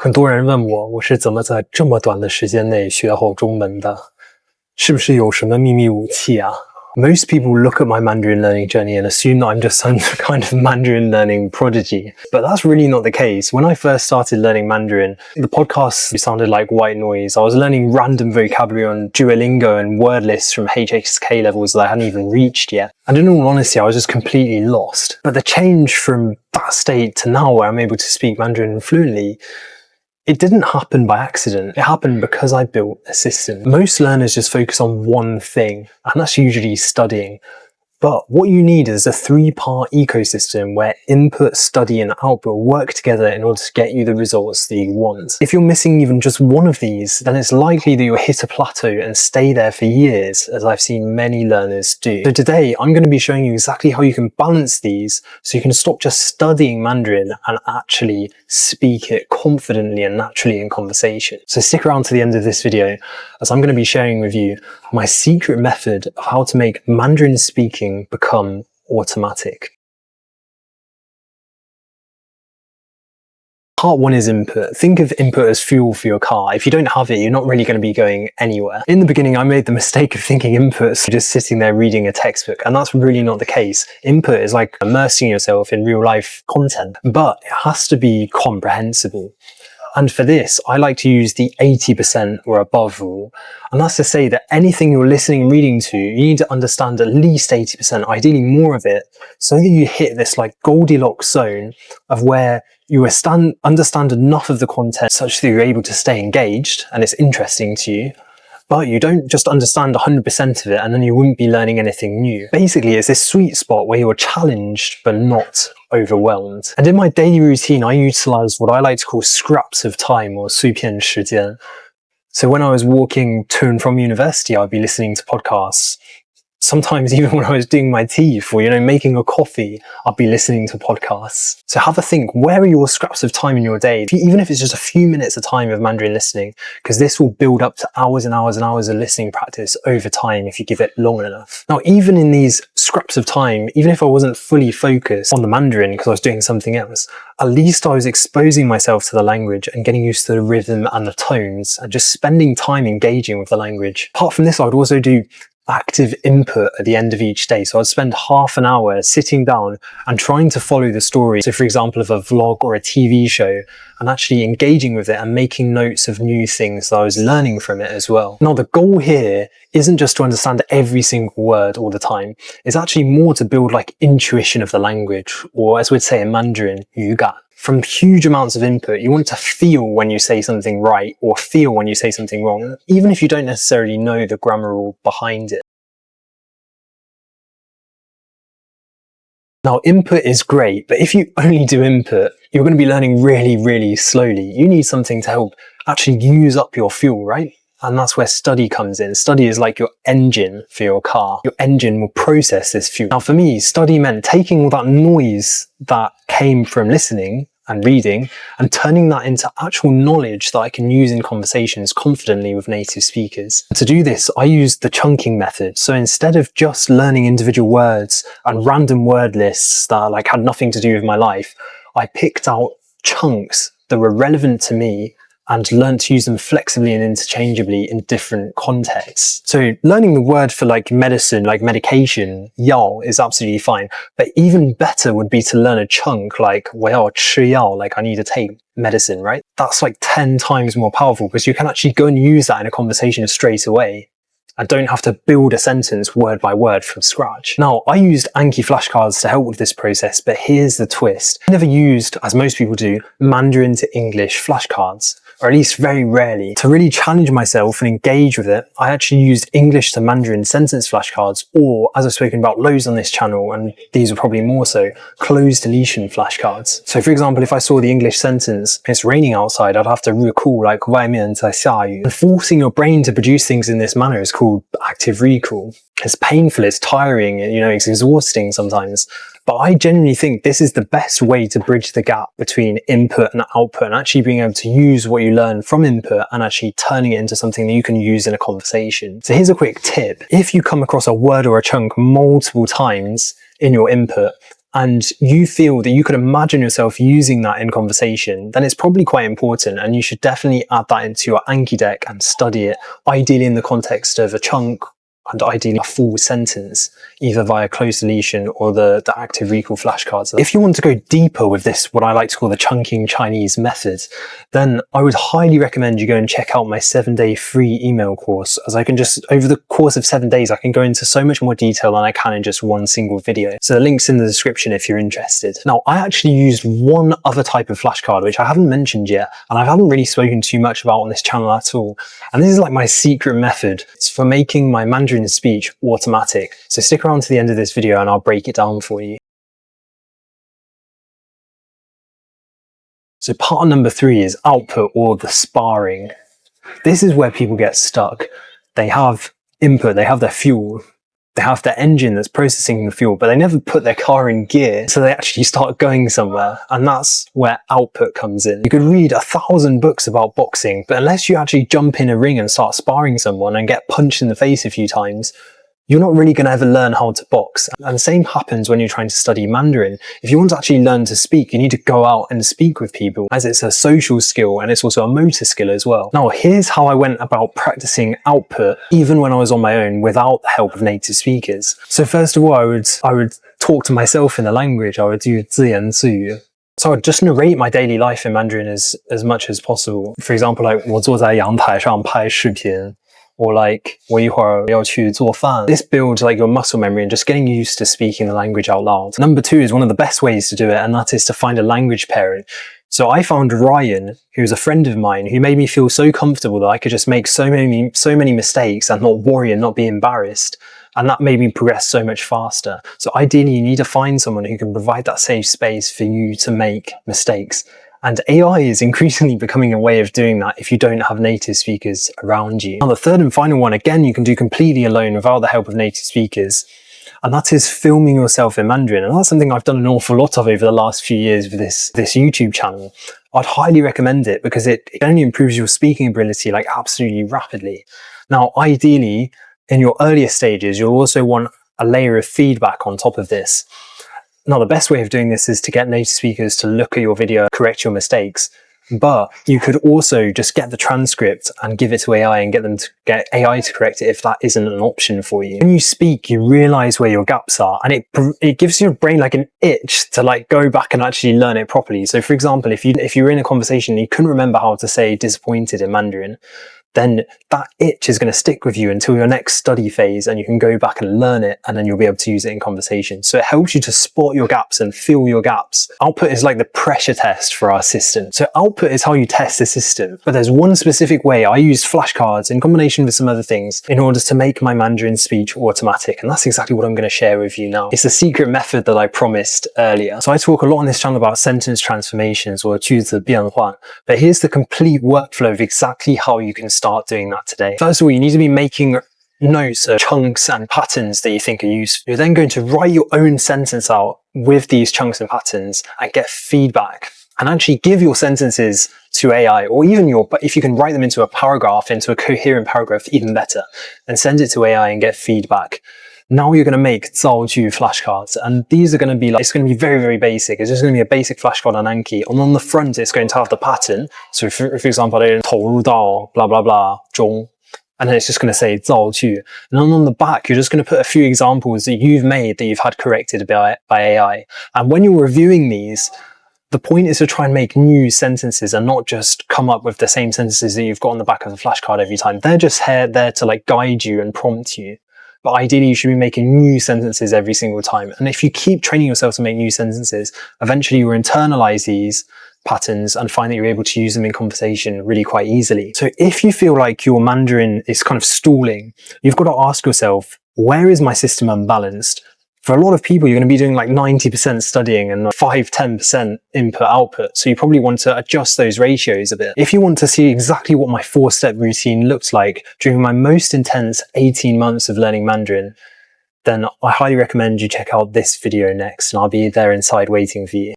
很多人问我是怎么在这么短的时间内学好中文的，是不是有什么秘密武器啊？ Most people look at my Mandarin learning journey and assume that I'm just some kind of Mandarin learning prodigy. But that's really not the case. When I first started learning Mandarin, the podcasts sounded like white noise. I was learning random vocabulary on Duolingo and word lists from HSK levels that I hadn't even reached yet. And in all honesty, I was just completely lost. But the change from that state to now where I'm able to speak Mandarin fluently, it didn't happen by accident. It happened because I built a system. Most learners just focus on one thing, and that's usually studying. But what you need is a three-part ecosystem where input, study, and output work together in order to get you the results that you want. If you're missing even just one of these, then it's likely that you'll hit a plateau and stay there for years, as I've seen many learners do. So today, I'm going to be showing you exactly how you can balance these so you can stop just studying Mandarin and actually speak it confidently and naturally in conversation. So stick around to the end of this video, as I'm going to be sharing with you my secret method of how to make Mandarin speaking become automatic. Part one is input. Think of input as fuel for your car. If you don't have it, you're not really going to be going anywhere. In the beginning, I made the mistake of thinking input is just sitting there reading a textbook, and that's really not the case. Input is like immersing yourself in real life content, but it has to be comprehensible. And for this, I like to use the 80% or above rule. And that's to say that anything you're listening and reading to, you need to understand at least 80%, ideally more of it, so that you hit this like Goldilocks zone of where you understand enough of the content such that you're able to stay engaged and it's interesting to you, but you don't just understand 100% of it and then you wouldn't be learning anything new. Basically, it's this sweet spot where you're challenged but not overwhelmed. And in my daily routine, I utilize what I like to call scraps of time, or 碎片时间. So when I was walking to and from university, I'd be listening to podcasts. Sometimes even when I was doing my teeth or, making a coffee, I'd be listening to podcasts. So have a think, where are your scraps of time in your day? Even if it's just a few minutes of time of Mandarin listening, because this will build up to hours and hours and hours of listening practice over time if you give it long enough. Now, even in these scraps of time, even if I wasn't fully focused on the Mandarin because I was doing something else, at least I was exposing myself to the language and getting used to the rhythm and the tones and just spending time engaging with the language. Apart from this, I would also do active input at the end of each day. So I'd spend half an hour sitting down and trying to follow the story. So for example, of a vlog or a TV show, and actually engaging with it and making notes of new things that I was learning from it as well. Now, the goal here isn't just to understand every single word all the time. It's actually more to build like intuition of the language, or as we'd say in Mandarin, 语感. From huge amounts of input, you want to feel when you say something right or feel when you say something wrong, even if you don't necessarily know the grammar rule behind it. Now, input is great, but if you only do input, you're going to be learning really, really slowly. You need something to help actually use up your fuel, right? And that's where study comes in. Study is like your engine for your car. Your engine will process this fuel. Now, for me, study meant taking all that noise that came from listening and reading and turning that into actual knowledge that I can use in conversations confidently with native speakers. To do this, I used the chunking method. So instead of just learning individual words and random word lists that had nothing to do with my life, I picked out chunks that were relevant to me and learned to use them flexibly and interchangeably in different contexts. So learning the word for medicine, like medication, yao, is absolutely fine. But even better would be to learn a chunk like 我要吃药, like I need to take medicine, right? That's 10 times more powerful because you can actually go and use that in a conversation straight away and don't have to build a sentence word by word from scratch. Now, I used Anki flashcards to help with this process, but here's the twist. I never used, as most people do, Mandarin to English flashcards, or at least very rarely. To really challenge myself and engage with it, I actually used English to Mandarin sentence flashcards, or, as I've spoken about loads on this channel, and these are probably more so, closed deletion flashcards. So for example, if I saw the English sentence, it's raining outside, I'd have to recall 外面在下雨. And forcing your brain to produce things in this manner is called active recall. It's painful, it's tiring, it's exhausting sometimes. But I genuinely think this is the best way to bridge the gap between input and output, and actually being able to use what you learn from input and actually turning it into something that you can use in a conversation. So here's a quick tip. If you come across a word or a chunk multiple times in your input, and you feel that you could imagine yourself using that in conversation, then it's probably quite important, and you should definitely add that into your Anki deck and study it, ideally in the context of a chunk and ideally a full sentence, either via close deletion or the active recall flashcards. If you want to go deeper with this, what I like to call the chunking Chinese method, then I would highly recommend you go and check out my 7-day free email course, as I can just, over the course of 7 days, I can go into so much more detail than I can in just one single video. So the link's in the description if you're interested. Now, I actually used one other type of flashcard, which I haven't mentioned yet, and I haven't really spoken too much about on this channel at all. And this is like my secret method. It's for making my Mandarin speech automatic. So stick around to the end of this video and I'll break it down for you. So part number 3 is output, or the sparring. This is where people get stuck. They have input, they have their fuel, they have their engine that's processing the fuel, but they never put their car in gear, so they actually start going somewhere, and that's where output comes in. You could read 1,000 books about boxing, but unless you actually jump in a ring and start sparring someone and get punched in the face a few times, you're not really going to ever learn how to box. And the same happens when you're trying to study Mandarin. If you want to actually learn to speak, you need to go out and speak with people, as it's a social skill and it's also a motor skill as well. Now, here's how I went about practicing output, even when I was on my own without the help of native speakers. So first of all, I would talk to myself in the language. I would do 自言自语. So I'd just narrate my daily life in Mandarin as much as possible. For example, like 我坐在阳台上拍视频. Or like, 我一会儿要去做饭. This builds like your muscle memory and just getting used to speaking the language out loud. Number 2 is one of the best ways to do it, and that is to find a language parent. So I found Ryan, who's a friend of mine, who made me feel so comfortable that I could just make so many mistakes and not worry and not be embarrassed. And that made me progress so much faster. So ideally, you need to find someone who can provide that safe space for you to make mistakes. And AI is increasingly becoming a way of doing that if you don't have native speakers around you. Now, the third and final one, again, you can do completely alone without the help of native speakers. And that is filming yourself in Mandarin. And that's something I've done an awful lot of over the last few years with this YouTube channel. I'd highly recommend it because it only improves your speaking ability like absolutely rapidly. Now, ideally, in your earlier stages, you'll also want a layer of feedback on top of this. Now, the best way of doing this is to get native speakers to look at your video, correct your mistakes, but you could also just get the transcript and give it to AI and get AI to correct it if that isn't an option for you. When you speak, you realize where your gaps are, and it gives your brain like an itch to like go back and actually learn it properly. So for example, if you were in a conversation and you couldn't remember how to say disappointed in Mandarin, then that itch is going to stick with you until your next study phase, and you can go back and learn it, and then you'll be able to use it in conversation. So it helps you to spot your gaps and fill your gaps. Output is like the pressure test for our system. So output is how you test the system. But there's one specific way I used flashcards in combination with some other things in order to make my Mandarin speech automatic. And that's exactly what I'm going to share with you now. It's a secret method that I promised earlier. So I talk a lot on this channel about sentence transformations, or 句子变换, but here's the complete workflow of exactly how you can start doing that today. First of all, you need to be making notes of chunks and patterns that you think are useful. You're then going to write your own sentence out with these chunks and patterns and get feedback, and actually give your sentences to AI, or even if you can write them into a paragraph, into a coherent paragraph, even better, and send it to AI and get feedback. Now you're going to make 造句 flashcards, and these are going to be like, it's going to be very, very basic. It's just going to be a basic flashcard on Anki, and on the front it's going to have the pattern. So for example, 投入到 blah blah blah 中, and then it's just going to say 造句. And then on the back, you're just going to put a few examples that you've made that you've had corrected by AI. And when you're reviewing these, the point is to try and make new sentences and not just come up with the same sentences that you've got on the back of the flashcard every time. They're just there to like guide you and prompt you. But ideally, you should be making new sentences every single time. And if you keep training yourself to make new sentences, eventually you'll internalize these patterns and find that you're able to use them in conversation really quite easily. So if you feel like your Mandarin is kind of stalling, you've got to ask yourself, where is my system unbalanced? For a lot of people, you're going to be doing like 90% studying and 5-10% input output. So you probably want to adjust those ratios a bit. If you want to see exactly what my 4-step routine looked like during my most intense 18 months of learning Mandarin, then I highly recommend you check out this video next, and I'll be there inside waiting for you.